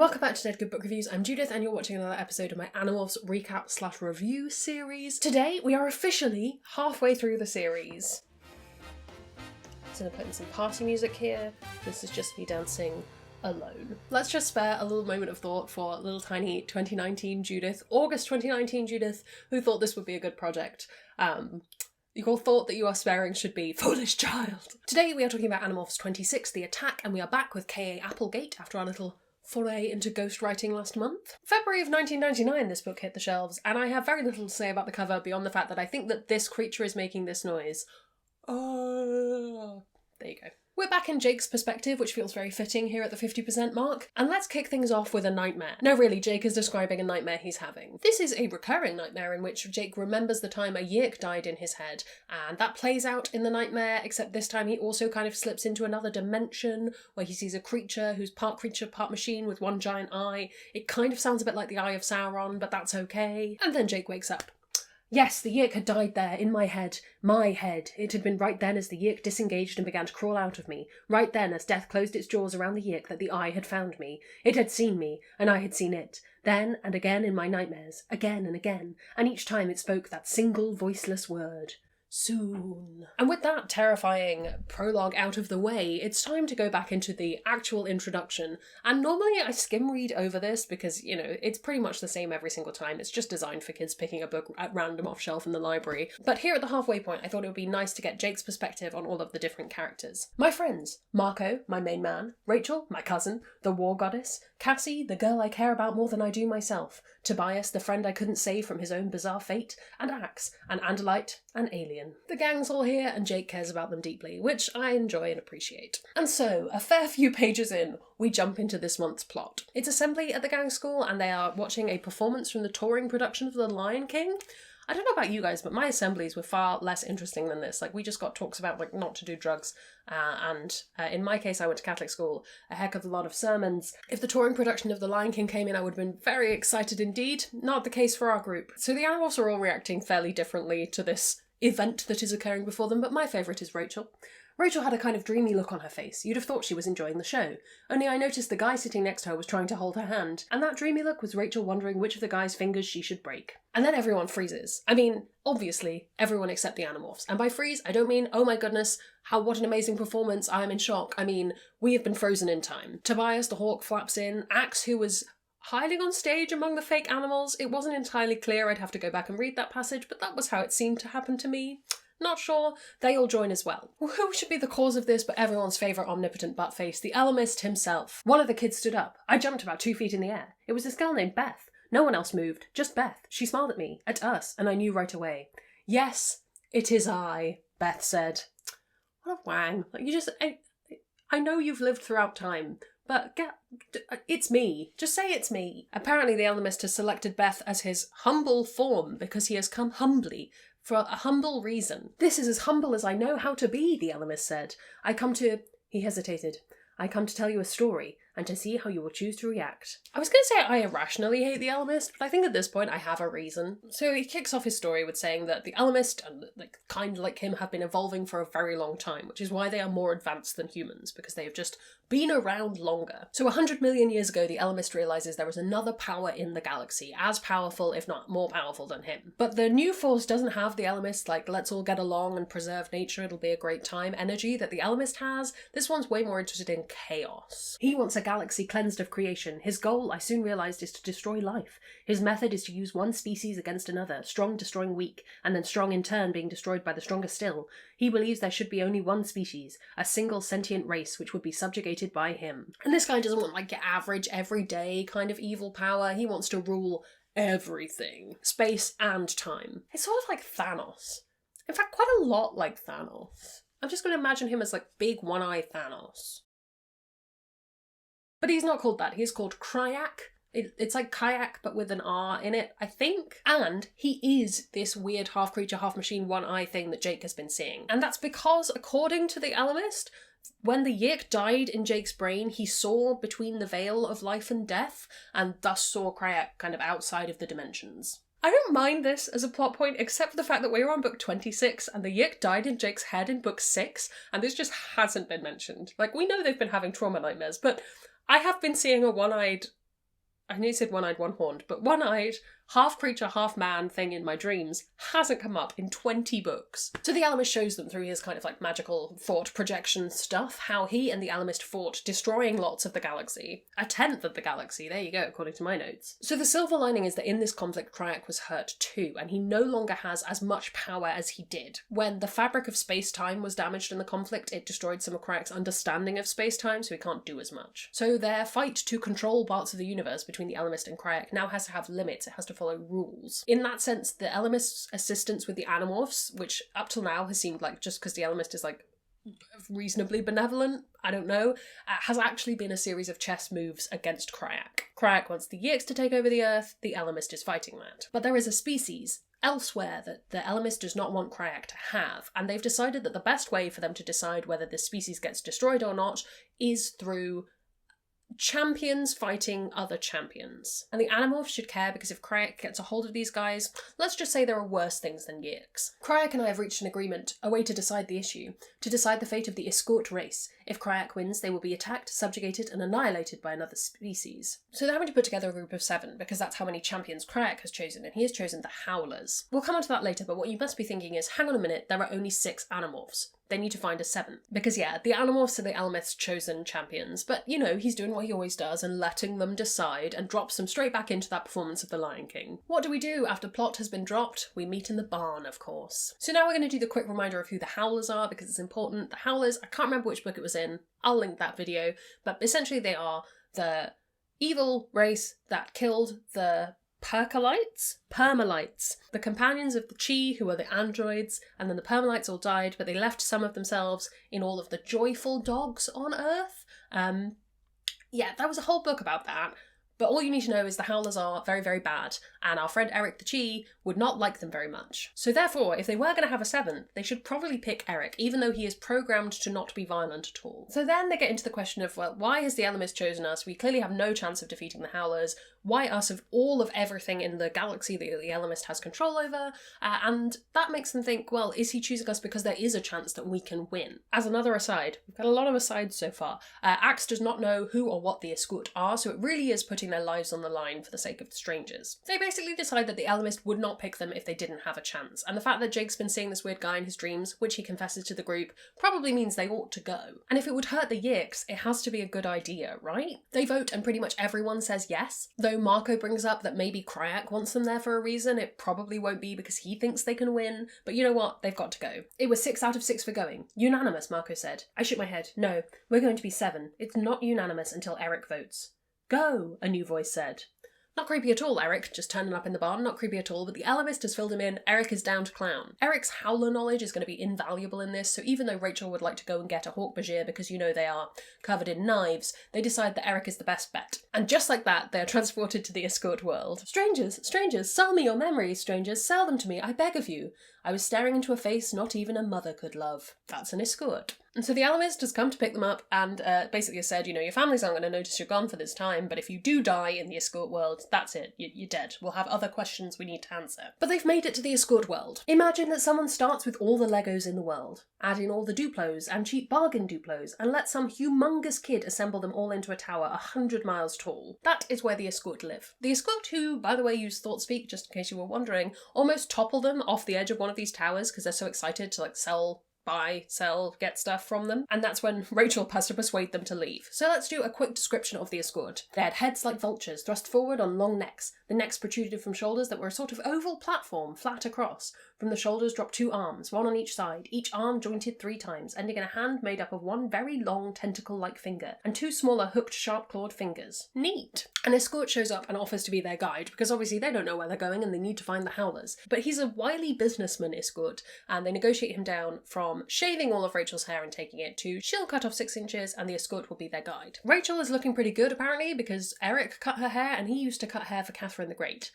welcome back to Dead Good Book Reviews. I'm Judith and you're watching another episode of my Animorphs recap/review series. Today we are officially halfway through the series. So I'm putting some party music here. This is just me dancing alone. Let's just spare a little moment of thought for little tiny 2019 Judith, August 2019 Judith, who thought this would be a good project. Your thought that you are sparing should be foolish child. Today we are talking about Animorphs 26, The Attack, and we are back with K.A. Applegate after our little foray into ghostwriting last month. February of 1999 this book hit the shelves, and I have very little to say about the cover beyond the fact that I think that this creature is making this noise. There you go. We're back in Jake's perspective, which feels very fitting here at the 50% mark, and let's kick things off with a nightmare. No, really, Jake is describing a nightmare he's having. This is a recurring nightmare in which Jake remembers the time a Yeerk died in his head, and that plays out in the nightmare, except this time he also kind of slips into another dimension where he sees a creature who's part creature, part machine with one giant eye. It kind of sounds a bit like the Eye of Sauron, but that's okay. And then Jake wakes up. Yes, the Yeerk had died there, in my head. My head. It had been right then as the Yeerk disengaged and began to crawl out of me. Right then as death closed its jaws around the Yeerk that the Eye had found me. It had seen me, and I had seen it. Then and again in my nightmares. Again and again. And each time it spoke that single voiceless word. Soon. And with that terrifying prologue out of the way, it's time to go back into the actual introduction. And normally I skim read over this because, you know, it's pretty much the same every single time. It's just designed for kids picking a book at random off shelf in the library. But here at the halfway point, I thought it would be nice to get Jake's perspective on all of the different characters. My friends: Marco, my main man; Rachel, my cousin; the war goddess; Cassie, the girl I care about more than I do myself; Tobias, the friend I couldn't save from his own bizarre fate; and Axe, an Andalite, an alien. The gang's all here and Jake cares about them deeply, which I enjoy and appreciate. And so, a fair few pages in, we jump into this month's plot. It's assembly at the gang school and they are watching a performance from the touring production of The Lion King. I don't know about you guys, but my assemblies were far less interesting than this. Like, we just got talks about, like, not to do drugs, and in my case, I went to Catholic school, a heck of a lot of sermons. If the touring production of The Lion King came in, I would have been very excited indeed. Not the case for our group. So the Animorphs are all reacting fairly differently to this event that is occurring before them, but my favourite is Rachel. Rachel had a kind of dreamy look on her face. You'd have thought she was enjoying the show. Only I noticed the guy sitting next to her was trying to hold her hand, and that dreamy look was Rachel wondering which of the guy's fingers she should break. And then everyone freezes. I mean, obviously, everyone except the Animorphs. And by freeze, I don't mean, oh my goodness, what an amazing performance, I am in shock. I mean, we have been frozen in time. Tobias the hawk flaps in. Axe, who was hiding on stage among the fake animals. It wasn't entirely clear, I'd have to go back and read that passage, but that was how it seemed to happen to me. Not sure. They all join as well. Who should be the cause of this but everyone's favourite omnipotent buttface, the Ellimist himself? One of the kids stood up. I jumped about 2 feet in the air. It was this girl named Beth. No one else moved. Just Beth. She smiled at me. At us. And I knew right away. Yes, it is I, Beth said. What a wang. Like, I know you've lived throughout time, but it's me. Just say it's me. Apparently the Ellimist has selected Beth as his humble form because he has come humbly for a humble reason. This is as humble as I know how to be, the Ellimist said. He hesitated. I come to tell you a story, and to see how you will choose to react. I was going to say I irrationally hate the Ellimist, but I think at this point I have a reason. So he kicks off his story with saying that the Ellimist, and kind like him, have been evolving for a very long time, which is why they are more advanced than humans, because they have just been around longer. So 100 million years ago, the Ellimist realises there is another power in the galaxy, as powerful, if not more powerful than him. But the new force doesn't have the Ellimist, like, let's all get along and preserve nature, it'll be a great time energy that the Ellimist has. This one's way more interested in chaos. He wants a galaxy cleansed of creation. His goal, I soon realised, is to destroy life. His method is to use one species against another, strong destroying weak, and then strong in turn being destroyed by the stronger still. He believes there should be only one species, a single sentient race which would be subjugated by him. And this guy doesn't want, like, your average, everyday kind of evil power. He wants to rule everything. Space and time. It's sort of like Thanos. In fact, quite a lot like Thanos. I'm just going to imagine him as, like, big one-eye Thanos. But he's not called that. He's called Kryak. It's like kayak, but with an R in it, I think. And he is this weird half-creature, half-machine, one-eye thing that Jake has been seeing. And that's because, according to the Ellimist, when the Yeerk died in Jake's brain, he saw between the veil of life and death, and thus saw Kryak kind of outside of the dimensions. I don't mind this as a plot point, except for the fact that we're on book 26, and the Yeerk died in Jake's head in book 6, and this just hasn't been mentioned. Like, we know they've been having trauma nightmares, but I have been seeing a one-eyed I nearly said one-eyed, one-horned, but one-eyed, half-creature, half-man thing in my dreams hasn't come up in 20 books. So the Ellimist shows them through his kind of like magical thought projection stuff, how he and the Ellimist fought, destroying lots of the galaxy. A tenth of the galaxy, there you go, according to my notes. So the silver lining is that in this conflict, Crayak was hurt too, and he no longer has as much power as he did. When the fabric of space-time was damaged in the conflict, it destroyed some of Crayak's understanding of space-time, so he can't do as much. So their fight to control parts of the universe between the Ellimist and Crayak now has to have limits, it has to follow rules. In that sense, the Ellimist's assistance with the Animorphs, which up till now has seemed like just because the Ellimist is like reasonably benevolent, I don't know, has actually been a series of chess moves against Crayak. Crayak wants the Yeeks to take over the Earth, the Ellimist is fighting that. But there is a species elsewhere that the Ellimist does not want Crayak to have, and they've decided that the best way for them to decide whether this species gets destroyed or not is through champions fighting other champions. And the Animorphs should care because if Crayak gets a hold of these guys, let's just say there are worse things than Yeeks. Crayak and I have reached an agreement, a way to decide the issue, to decide the fate of the Iskoort race. If Crayak wins, they will be attacked, subjugated, and annihilated by another species. So they're having to put together a group of 7, because that's how many champions Crayak has chosen, and he has chosen the Howlers. We'll come on to that later, but what you must be thinking is, hang on a minute, there are only 6 Animorphs. They need to find a 7th. Because yeah, the Animorphs are the Ellimist's chosen champions, but you know, he's doing what he always does and letting them decide and drops them straight back into that performance of the Lion King. What do we do after plot has been dropped? We meet in the barn, of course. So now we're going to do the quick reminder of who the Howlers are because it's important. The Howlers, I can't remember which book it was in, I'll link that video, but essentially they are the evil race that killed the Permalites, the companions of the Chi, who are the androids, and then the Permalites all died, but they left some of themselves in all of the joyful dogs on Earth. Yeah, there was a whole book about that, but all you need to know is the Howlers are very, very bad, and our friend Eric the Chi would not like them very much. So therefore, if they were going to have a 7th, they should probably pick Eric, even though he is programmed to not be violent at all. So then they get into the question of, well, why has the Ellimist chosen us? We clearly have no chance of defeating the Howlers. Why us of all of everything in the galaxy that the Ellimist has control over? And that makes them think, well, is he choosing us because there is a chance that we can win? As another aside, we've got a lot of asides so far. Axe does not know who or what the Iskoort are, so it really is putting their lives on the line for the sake of the strangers. They basically decide that the Ellimist would not pick them if they didn't have a chance, and the fact that Jake's been seeing this weird guy in his dreams, which he confesses to the group, probably means they ought to go. And if it would hurt the Yeeks, it has to be a good idea, right? They vote and pretty much everyone says yes, though Marco brings up that maybe Crayak wants them there for a reason. It probably won't be because he thinks they can win, but you know what? They've got to go. It was 6 out of 6 for going. Unanimous, Marco said. I shook my head. No, we're going to be 7. It's not unanimous until Eric votes. Go, a new voice said. Not creepy at all, Eric, just turning up in the barn, not creepy at all, but the Ellimist has filled him in. Eric is down to clown. Eric's Howler knowledge is going to be invaluable in this, so even though Rachel would like to go and get a Hawk-Bajir because you know they are covered in knives, they decide that Eric is the best bet. And just like that, they are transported to the Iskoort world. Strangers, sell me your memories, strangers, sell them to me, I beg of you. I was staring into a face not even a mother could love. That's an Iskoort. And so the Ellimist has come to pick them up and basically has said, you know, your families aren't going to notice you're gone for this time, but if you do die in the Iskoort world, that's it. You're dead. We'll have other questions we need to answer. But they've made it to the Iskoort world. Imagine that someone starts with all the Legos in the world, add in all the Duplos and cheap bargain Duplos, and let some humongous kid assemble them all into a tower 100 miles tall. That is where the Iskoort live. The Iskoort, who, by the way, use thought speak, just in case you were wondering, almost topple them off the edge of one of these towers because they're so excited to buy, sell, get stuff from them. And that's when Rachel has to persuade them to leave. So let's do a quick description of the Iskoort. They had heads like vultures, thrust forward on long necks. The necks protruded from shoulders that were a sort of oval platform, flat across. From the shoulders dropped 2 arms, one on each side, each arm jointed 3 times, ending in a hand made up of 1 very long tentacle-like finger, and 2 smaller hooked sharp-clawed fingers. Neat! An Iskoort shows up and offers to be their guide, because obviously they don't know where they're going and they need to find the Howlers. But he's a wily businessman, Iskoort, and they negotiate him down from shaving all of Rachel's hair and taking it to she'll cut off 6 inches and the Iskoort will be their guide. Rachel is looking pretty good apparently because Eric cut her hair and he used to cut hair for Catherine the Great.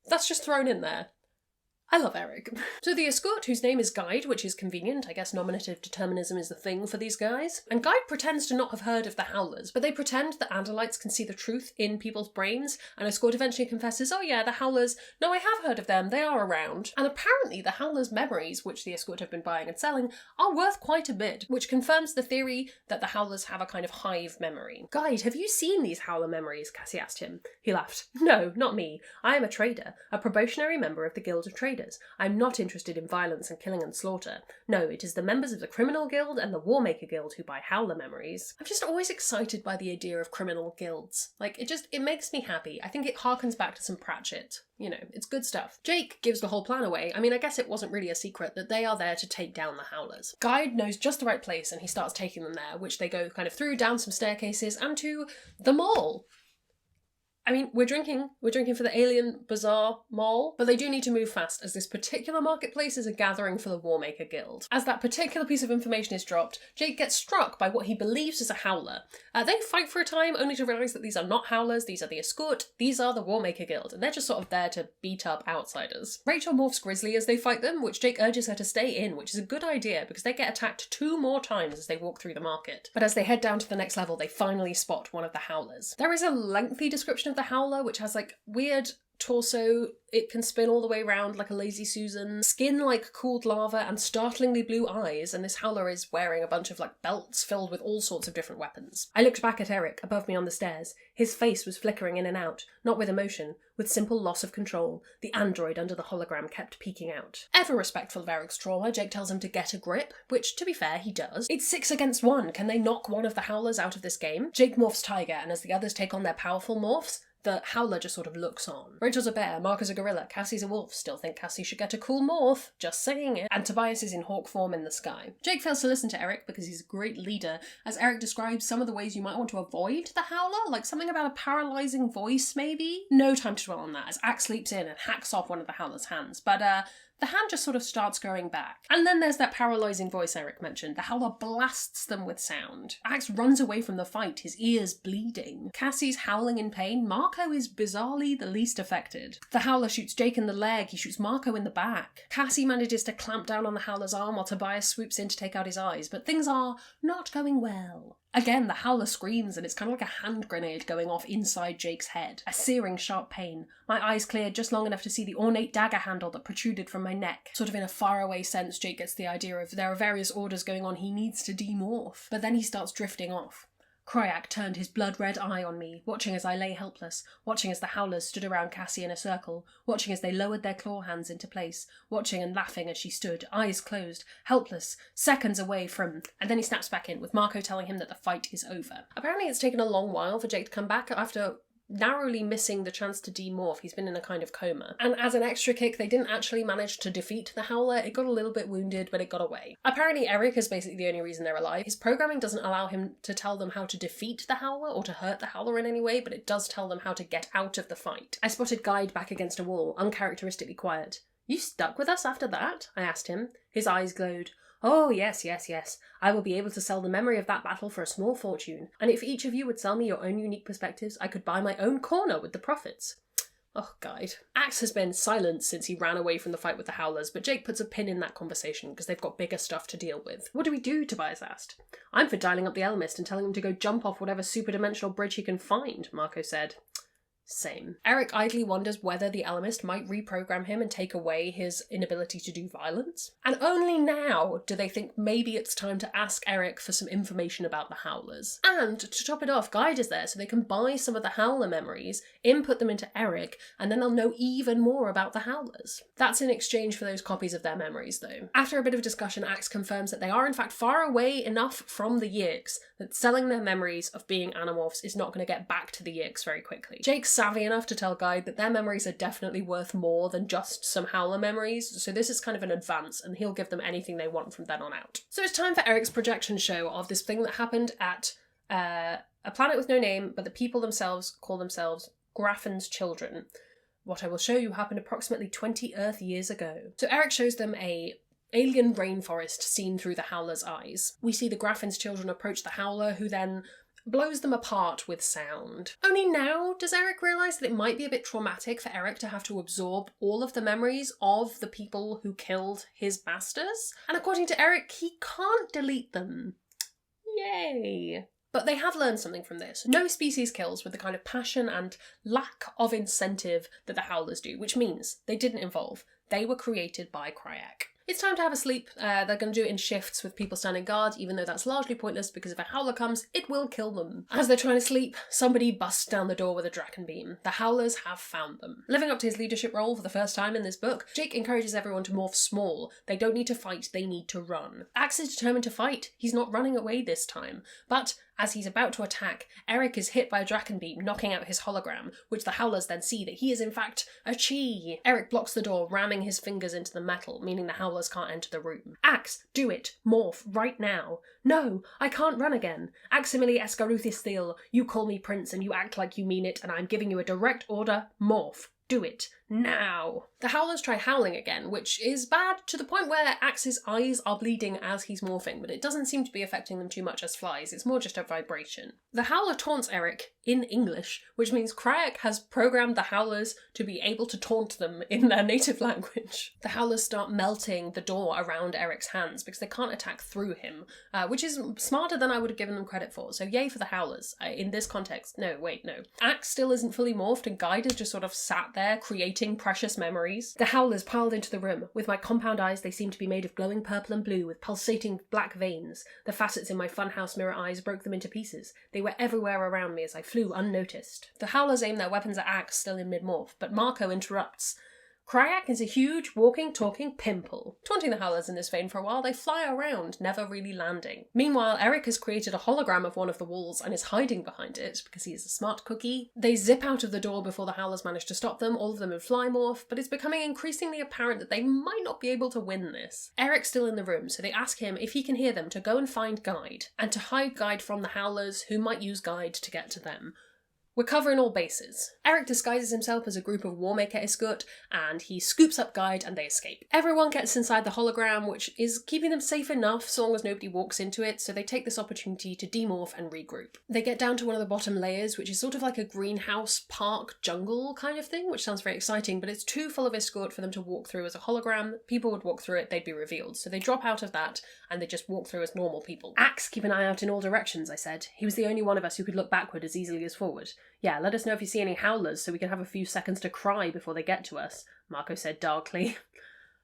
That's just thrown in there. I love Eric. So the Iskoort, whose name is Guide, which is convenient, I guess nominative determinism is the thing for these guys, and Guide pretends to not have heard of the Howlers, but they pretend that Andalites can see the truth in people's brains, and Iskoort eventually confesses, oh yeah, the Howlers, no, I have heard of them, they are around. And apparently the Howlers' memories, which the Iskoort have been buying and selling, are worth quite a bit, which confirms the theory that the Howlers have a kind of hive memory. Guide, have you seen these Howler memories? Cassie asked him. He laughed. No, not me. I am a trader, a probationary member of the Guild of Traders. I'm not interested in violence and killing and slaughter. No, it is the members of the Criminal Guild and the Warmaker Guild who buy Howler memories. I'm just always excited by the idea of criminal guilds. Like, it makes me happy. I think it harkens back to some Pratchett. You know, it's good stuff. Jake gives the whole plan away. I mean, I guess it wasn't really a secret that they are there to take down the Howlers. Guide knows just the right place and he starts taking them there, which they go kind of through, down some staircases, and to the mall. I mean, we're drinking for the Alien Bazaar Mall, but they do need to move fast as this particular marketplace is a gathering for the Warmaker Guild. As that particular piece of information is dropped, Jake gets struck by what he believes is a Howler. They fight for a time only to realise that these are not Howlers, these are the Iskoort, these are the Warmaker Guild, and they're just sort of there to beat up outsiders. Rachel morphs Grizzly as they fight them, which Jake urges her to stay in, which is a good idea because they get attacked 2 more times as they walk through the market. But as they head down to the next level, they finally spot one of the Howlers. There is a lengthy description of the Howler, which has like weird torso, it can spin all the way around like a lazy Susan, skin like cooled lava and startlingly blue eyes, and this Howler is wearing a bunch of like belts filled with all sorts of different weapons. I looked back at Eric, above me on the stairs. His face was flickering in and out, not with emotion, with simple loss of control. The android under the hologram kept peeking out. Ever respectful of Eric's trauma, Jake tells him to get a grip, which, to be fair, he does. It's 6 against 1, can they knock one of the Howlers out of this game? Jake morphs Tiger, and as the others take on their powerful morphs, the Howler just sort of looks on. Rachel's a bear, Mark is a gorilla, Cassie's a wolf, still think Cassie should get a cool morph, just saying it, and Tobias is in hawk form in the sky. Jake fails to listen to Eric because he's a great leader, as Eric describes some of the ways you might want to avoid the Howler, like something about a paralysing voice maybe? No time to dwell on that, as Axe leaps in and hacks off one of the Howler's hands, but the hand just sort of starts growing back. And then there's that paralysing voice Eric mentioned. The Howler blasts them with sound. Axe runs away from the fight, his ears bleeding. Cassie's howling in pain. Marco is bizarrely the least affected. The Howler shoots Jake in the leg, he shoots Marco in the back. Cassie manages to clamp down on the Howler's arm while Tobias swoops in to take out his eyes, but things are not going well. Again, the Howler screams and it's kind of like a hand grenade going off inside Jake's head. A searing, sharp pain. My eyes cleared just long enough to see the ornate dagger handle that protruded from my neck. Sort of in a faraway sense, Jake gets the idea of there are various orders going on, he needs to demorph. But then he starts drifting off. Kryak turned his blood-red eye on me, watching as I lay helpless, watching as the Howlers stood around Cassie in a circle, watching as they lowered their claw hands into place, watching and laughing as she stood, eyes closed, helpless, seconds away from... And then he snaps back in, with Marco telling him that the fight is over. Apparently it's taken a long while for Jake to come back after narrowly missing the chance to demorph. He's been in a kind of coma. And as an extra kick, they didn't actually manage to defeat the Howler. It got a little bit wounded, but it got away. Apparently Eric is basically the only reason they're alive. His programming doesn't allow him to tell them how to defeat the Howler or to hurt the Howler in any way, but it does tell them how to get out of the fight. I spotted Guide back against a wall, uncharacteristically quiet. "You stuck with us after that?" I asked him. His eyes glowed. "Oh, yes. I will be able to sell the memory of that battle for a small fortune, and if each of you would sell me your own unique perspectives, I could buy my own corner with the profits." Oh, Guide. Axe has been silent since he ran away from the fight with the Howlers, but Jake puts a pin in that conversation because they've got bigger stuff to deal with. "What do we do?" Tobias asked. "I'm for dialing up the Ellimist and telling him to go jump off whatever superdimensional bridge he can find," Marco said. Same. Eric idly wonders whether the Ellimist might reprogram him and take away his inability to do violence. And only now do they think maybe it's time to ask Eric for some information about the Howlers. And to top it off, Guide is there so they can buy some of the Howler memories, input them into Eric, and then they'll know even more about the Howlers. That's in exchange for those copies of their memories, though. After a bit of discussion, Axe confirms that they are in fact far away enough from the Yix that selling their memories of being Animorphs is not going to get back to the Yix very quickly. Jake's savvy enough to tell Guide that their memories are definitely worth more than just some Howler memories, so this is kind of an advance, and he'll give them anything they want from then on out. So it's time for Eric's projection show of this thing that happened at a planet with no name, but the people themselves call themselves Graffin's Children. What I will show you happened approximately 20 Earth years ago. So Eric shows them a alien rainforest seen through the Howler's eyes. We see the Graffin's Children approach the Howler, who then blows them apart with sound. Only now does Eric realise that it might be a bit traumatic for Eric to have to absorb all of the memories of the people who killed his masters. And according to Eric, he can't delete them. Yay! But they have learned something from this. No species kills with the kind of passion and lack of incentive that the Howlers do, which means they didn't evolve. They were created by Cryak. It's time to have a sleep. They're going to do it in shifts with people standing guard, even though that's largely pointless because if a Howler comes, it will kill them. As they're trying to sleep, somebody busts down the door with a Draken beam. The Howlers have found them. Living up to his leadership role for the first time in this book, Jake encourages everyone to morph small. They don't need to fight, they need to run. Axe is determined to fight. He's not running away this time. But as he's about to attack, Eric is hit by a Draken beam, knocking out his hologram, which the Howlers then see that he is in fact a chi. Eric blocks the door, ramming his fingers into the metal, meaning the Howlers can't enter the room. Axe, do it. Morph, right now. No, I can't run again. Aximili Escaruthis, you call me Prince and you act like you mean it, and I'm giving you a direct order. Morph. Do it. Now. The Howlers try howling again, which is bad to the point where Axe's eyes are bleeding as he's morphing, but it doesn't seem to be affecting them too much as flies, it's more just a vibration. The Howler taunts Eric in English, which means Cryak has programmed the Howlers to be able to taunt them in their native language. The Howlers start melting the door around Eric's hands because they can't attack through him, which is smarter than I would have given them credit for, so yay for the Howlers. In this context, no. Axe still isn't fully morphed and Guide has just sort of sat there creating precious memories. The Howlers piled into the room. With my compound eyes, they seemed to be made of glowing purple and blue with pulsating black veins. The facets in my funhouse mirror eyes broke them into pieces. They were everywhere around me as I flew unnoticed. The Howlers aim their weapons at Axe, still in mid-morph, but Marco interrupts. Cryak is a huge, walking, talking pimple. Taunting the Howlers in this vein for a while, they fly around, never really landing. Meanwhile, Eric has created a hologram of one of the walls and is hiding behind it, because he is a smart cookie. They zip out of the door before the Howlers manage to stop them, all of them in fly morph, but it's becoming increasingly apparent that they might not be able to win this. Eric's still in the room, so they ask him if he can hear them to go and find Guide, and to hide Guide from the Howlers, who might use Guide to get to them. We're covering all bases. Eric disguises himself as a group of Warmaker Iskoort, and he scoops up Guide and they escape. Everyone gets inside the hologram, which is keeping them safe enough so long as nobody walks into it, so they take this opportunity to demorph and regroup. They get down to one of the bottom layers, which is sort of like a greenhouse, park, jungle kind of thing, which sounds very exciting, but it's too full of Iskoort for them to walk through as a hologram. People would walk through it, they'd be revealed. So they drop out of that, and they just walk through as normal people. Axe, keep an eye out in all directions, I said. He was the only one of us who could look backward as easily as forward. Yeah, let us know if you see any Howlers so we can have a few seconds to cry before they get to us, Marco said darkly.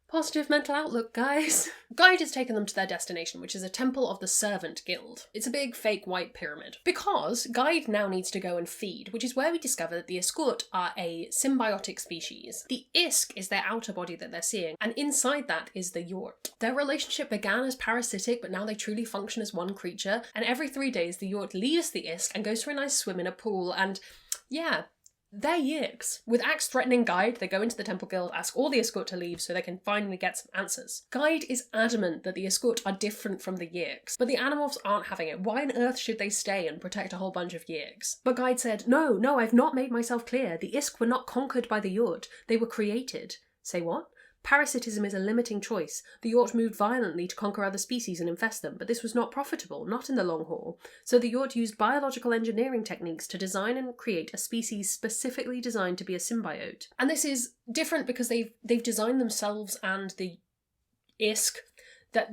Positive mental outlook, guys. Guide has taken them to their destination, which is a temple of the Servant Guild. It's a big fake white pyramid. Because Guide now needs to go and feed, which is where we discover that the Iskoort are a symbiotic species. The Isk is their outer body that they're seeing, and inside that is the Yort. Their relationship began as parasitic, but now they truly function as one creature, and every 3 days the Yort leaves the Isk and goes for a nice swim in a pool, and yeah, they're yirks. With Axe threatening Guide, they go into the Temple Guild, ask all the Iskoort to leave so they can finally get some answers. Guide is adamant that the Iskoort are different from the yirks, but the Animorphs aren't having it. Why on earth should they stay and protect a whole bunch of yirks? But Guide said, No, I've not made myself clear. The Isk were not conquered by the Yort. They were created. Say what? Parasitism is a limiting choice. The Yort moved violently to conquer other species and infest them, but this was not profitable, not in the long haul. So the Yort used biological engineering techniques to design and create a species specifically designed to be a symbiote. And this is different because they've designed themselves and the Isk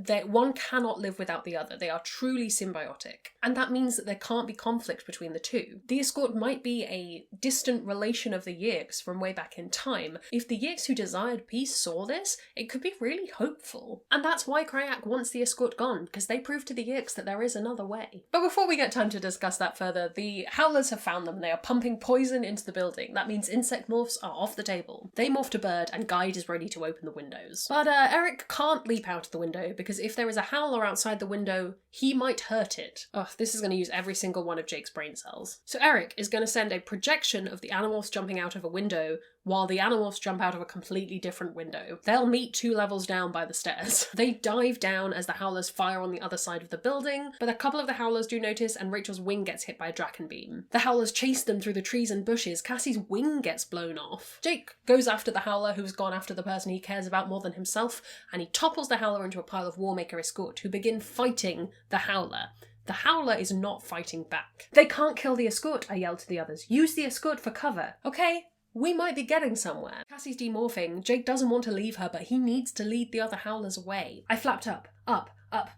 that one cannot live without the other. They are truly symbiotic. And that means that there can't be conflict between the two. The Iskoort might be a distant relation of the Yirks from way back in time. If the Yirks who desired peace saw this, it could be really hopeful. And that's why Cryak wants the Iskoort gone, because they prove to the Yirks that there is another way. But before we get time to discuss that further, the Howlers have found them and they are pumping poison into the building. That means insect morphs are off the table. They morphed a bird and Guide is ready to open the windows. But Eric can't leap out of the window because if there is a Howler outside the window, he might hurt it. Ugh, this is going to use every single one of Jake's brain cells. So Eric is going to send a projection of the Animorphs jumping out of a window while the Animorphs jump out of a completely different window. They'll meet 2 levels down by the stairs. They dive down as the Howlers fire on the other side of the building, but a couple of the Howlers do notice and Rachel's wing gets hit by a Draken beam. The Howlers chase them through the trees and bushes. Cassie's wing gets blown off. Jake goes after the Howler who's gone after the person he cares about more than himself, and he topples the Howler into a pile of Warmaker Iskoort who begin fighting the Howler. The Howler is not fighting back. They can't kill the Iskoort, I yelled to the others. Use the Iskoort for cover. Okay, we might be getting somewhere. Cassie's demorphing. Jake doesn't want to leave her, but he needs to lead the other Howlers away. I flapped up,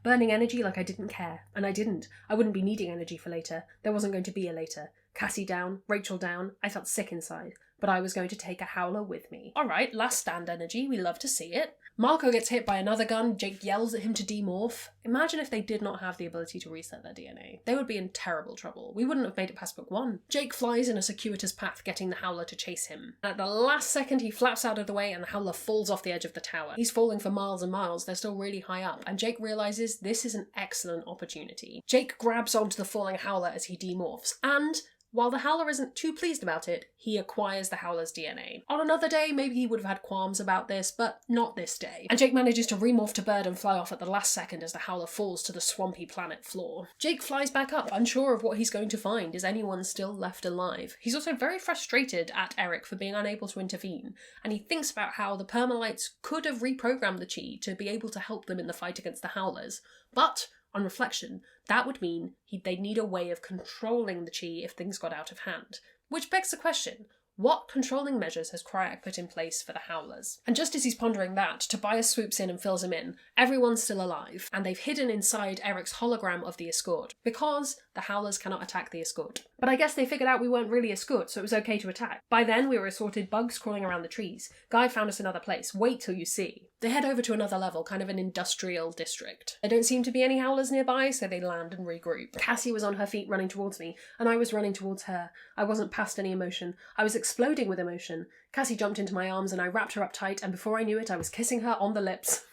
burning energy like I didn't care. And I didn't. I wouldn't be needing energy for later. There wasn't going to be a later. Cassie down, Rachel down. I felt sick inside, but I was going to take a Howler with me. Alright, last stand energy. We love to see it. Marco gets hit by another gun. Jake yells at him to demorph. Imagine if they did not have the ability to reset their DNA. They would be in terrible trouble. We wouldn't have made it past book 1. Jake flies in a circuitous path, getting the Howler to chase him. At the last second, he flaps out of the way and the Howler falls off the edge of the tower. He's falling for miles and miles. They're still really high up, and Jake realises this is an excellent opportunity. Jake grabs onto the falling Howler as he demorphs, and while the Howler isn't too pleased about it, he acquires the Howler's DNA. On another day, maybe he would have had qualms about this, but not this day. And Jake manages to remorph to bird and fly off at the last second as the Howler falls to the swampy planet floor. Jake flies back up, unsure of what he's going to find. Is anyone still left alive? He's also very frustrated at Eric for being unable to intervene, and he thinks about how the Permalites could have reprogrammed the Chi to be able to help them in the fight against the Howlers, but on reflection, that would mean they'd need a way of controlling the Chi if things got out of hand. Which begs the question, what controlling measures has Cryak put in place for the Howlers? And just as he's pondering that, Tobias swoops in and fills him in. Everyone's still alive, and they've hidden inside Eric's hologram of the Iskoort, because the Howlers cannot attack the Iskoort. But I guess they figured out we weren't really Iskoort, so it was okay to attack. By then, we were assorted bugs crawling around the trees. Guy found us another place. Wait till you see. They head over to another level, kind of an industrial district. There don't seem to be any Howlers nearby, so they land and regroup. Cassie was on her feet running towards me, and I was running towards her. I wasn't past any emotion. I was exploding with emotion. Cassie jumped into my arms and I wrapped her up tight, and before I knew it, I was kissing her on the lips.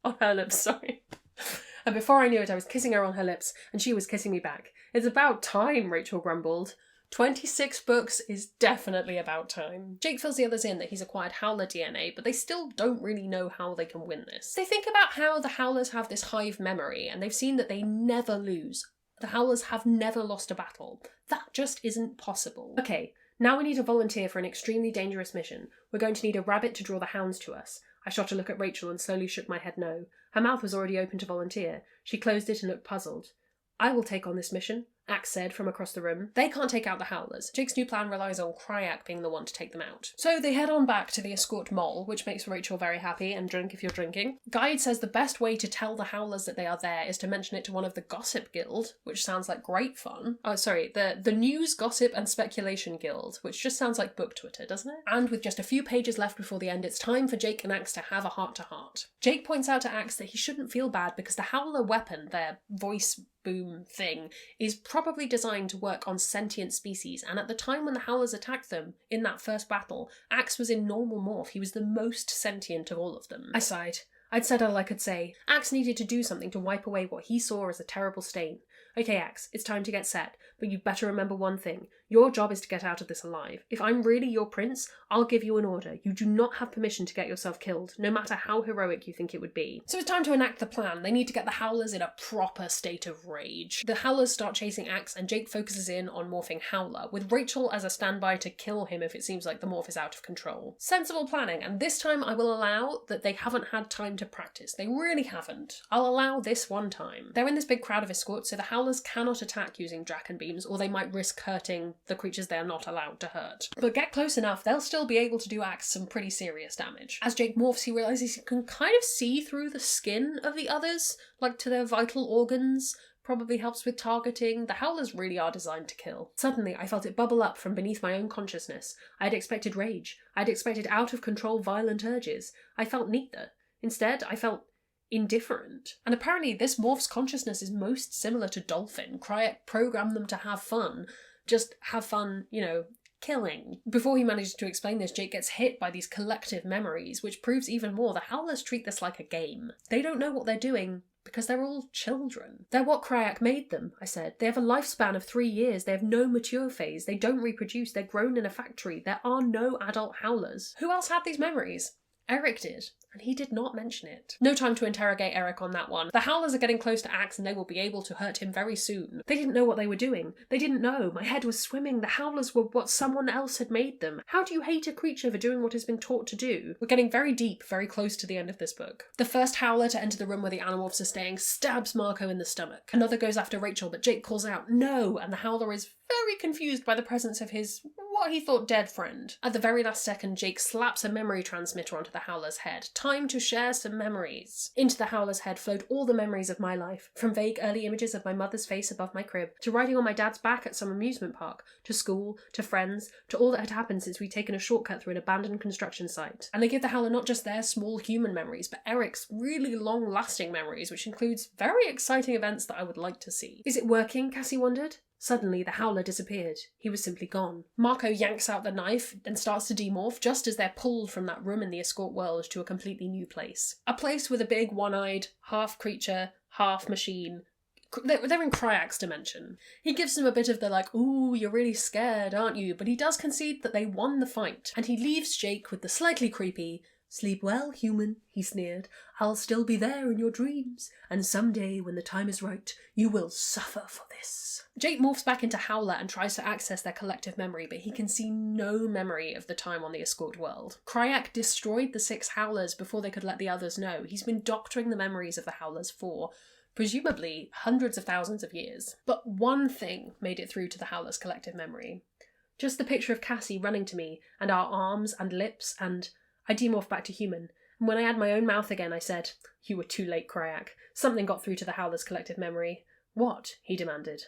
On her lips, sorry. And before I knew it, I was kissing her on her lips, and she was kissing me back. It's about time, Rachel grumbled. 26 books is definitely about time. Jake fills the others in that he's acquired Howler DNA, but they still don't really know how they can win this. They think about how the Howlers have this hive memory, and they've seen that they never lose. The Howlers have never lost a battle. That just isn't possible. Okay, now we need a volunteer for an extremely dangerous mission. We're going to need a rabbit to draw the hounds to us. I shot a look at Rachel and slowly shook my head no. Her mouth was already open to volunteer. She closed it and looked puzzled. I will take on this mission, Axe said from across the room. They can't take out the Howlers. Jake's new plan relies on Cryak being the one to take them out. So they head on back to the Iskoort Mall, which makes Rachel very happy, and drink if you're drinking. Guide says the best way to tell the Howlers that they are there is to mention it to one of the Gossip Guild, which sounds like great fun. Oh, sorry, the News, Gossip and Speculation Guild, which just sounds like book Twitter, doesn't it? And with just a few pages left before the end, it's time for Jake and Axe to have a heart-to-heart. Jake points out to Axe that he shouldn't feel bad because the Howler weapon, their voice boom thing, is probably designed to work on sentient species, and at the time when the Howlers attacked them in that first battle, Axe was in normal morph. He was the most sentient of all of them. I sighed. I'd said all I could say. Axe needed to do something to wipe away what he saw as a terrible stain. Okay, Axe, it's time to get set, but you'd better remember one thing. Your job is to get out of this alive. If I'm really your prince, I'll give you an order. You do not have permission to get yourself killed, no matter how heroic you think it would be. So it's time to enact the plan. They need to get the Howlers in a proper state of rage. The Howlers start chasing Axe, and Jake focuses in on morphing Howler, with Rachel as a standby to kill him if it seems like the morph is out of control. Sensible planning, and this time I will allow that they haven't had time to practice. They really haven't. I'll allow this one time. They're in this big crowd of Iskoort, so the Howlers cannot attack using Draken beams, or they might risk hurting the creatures they are not allowed to hurt. But get close enough, they'll still be able to do Axe some pretty serious damage. As Jake morphs, he realises he can kind of see through the skin of the others, like to their vital organs. Probably helps with targeting. The Howlers really are designed to kill. Suddenly, I felt it bubble up from beneath my own consciousness. I had expected rage. I had expected out-of-control violent urges. I felt neither. Instead, I felt indifferent. And apparently this morph's consciousness is most similar to Dolphin. Cryak programmed them to have fun. Just have fun, killing. Before he manages to explain this, Jake gets hit by these collective memories, which proves even more the Howlers treat this like a game. They don't know what they're doing because they're all children. They're what Cryak made them, I said. They have a lifespan of 3 years. They have no mature phase. They don't reproduce. They're grown in a factory. There are no adult Howlers. Who else had these memories? Eric did, and he did not mention it. No time to interrogate Eric on that one. The Howlers are getting close to Axe and they will be able to hurt him very soon. They didn't know what they were doing. They didn't know. My head was swimming. The Howlers were what someone else had made them. How do you hate a creature for doing what has been taught to do? We're getting very deep, very close to the end of this book. The first Howler to enter the room where the Animorphs are staying stabs Marco in the stomach. Another goes after Rachel, but Jake calls out, "No!" and the Howler is very confused by the presence of his, what he thought dead friend. At the very last second, Jake slaps a memory transmitter onto the Howler's head. Time to share some memories. Into the Howler's head flowed all the memories of my life, from vague early images of my mother's face above my crib, to riding on my dad's back at some amusement park, to school, to friends, to all that had happened since we'd taken a shortcut through an abandoned construction site. And they give the Howler not just their small human memories, but Eric's really long-lasting memories, which includes very exciting events that I would like to see. Is it working? Cassie wondered. Suddenly, the Howler disappeared. He was simply gone. Marco yanks out the knife and starts to demorph just as they're pulled from that room in the Iskoort world to a completely new place. A place with a big, one-eyed, half-creature, half-machine. They're in Cryak's dimension. He gives them a bit of the like, "Ooh, you're really scared, aren't you?" But he does concede that they won the fight. And he leaves Jake with the slightly creepy, "Sleep well, human," he sneered. "I'll still be there in your dreams, and someday, when the time is right, you will suffer for this." Jake morphs back into Howler and tries to access their collective memory, but he can see no memory of the time on the Iskoort world. Cryak destroyed the 6 Howlers before they could let the others know. He's been doctoring the memories of the Howlers for, presumably, hundreds of thousands of years. But one thing made it through to the Howlers' collective memory. Just the picture of Cassie running to me, and our arms and lips, and I demorphed back to human, and when I had my own mouth again I said, "You were too late, Cryak. Something got through to the Howler's collective memory." "What?" he demanded.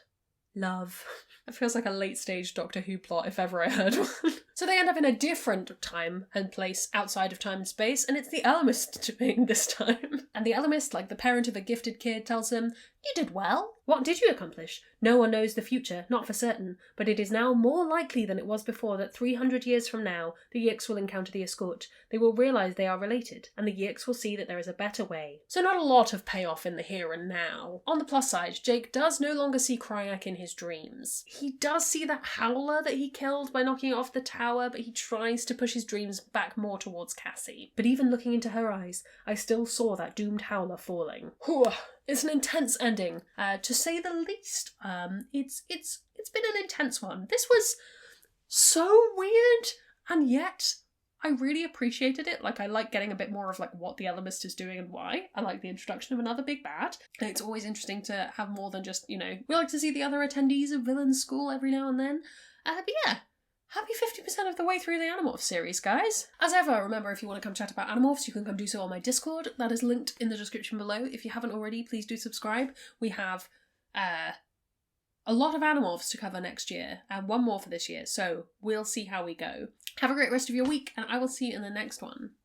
"Love." It feels like a late-stage Doctor Who plot if ever I heard one. So they end up in a different time and place outside of time and space, and it's the Ellimist doing this time. And the Ellimist, like the parent of a gifted kid, tells him, "You did well. What did you accomplish? No one knows the future, not for certain, but it is now more likely than it was before that 300 years from now, the Yix will encounter the Iskoort. They will realise they are related, and the Yix will see that there is a better way." So not a lot of payoff in the here and now. On the plus side, Jake does no longer see Cryak in his dreams. He does see that Howler that he killed by knocking it off the tower, but he tries to push his dreams back more towards Cassie. But even looking into her eyes, I still saw that doomed Howler falling. Whew. It's an intense ending, to say the least. It's been an intense one. This was so weird, and yet I really appreciated it. Like, I like getting a bit more of like what the Ellimist is doing and why. I like the introduction of another big bad. And it's always interesting to have more than just, we like to see the other attendees of Villain School every now and then. But yeah. Happy 50% of the way through the Animorphs series, guys. As ever, remember, if you want to come chat about Animorphs, you can come do so on my Discord. That is linked in the description below. If you haven't already, please do subscribe. We have a lot of Animorphs to cover next year, and one more for this year, so we'll see how we go. Have a great rest of your week, and I will see you in the next one.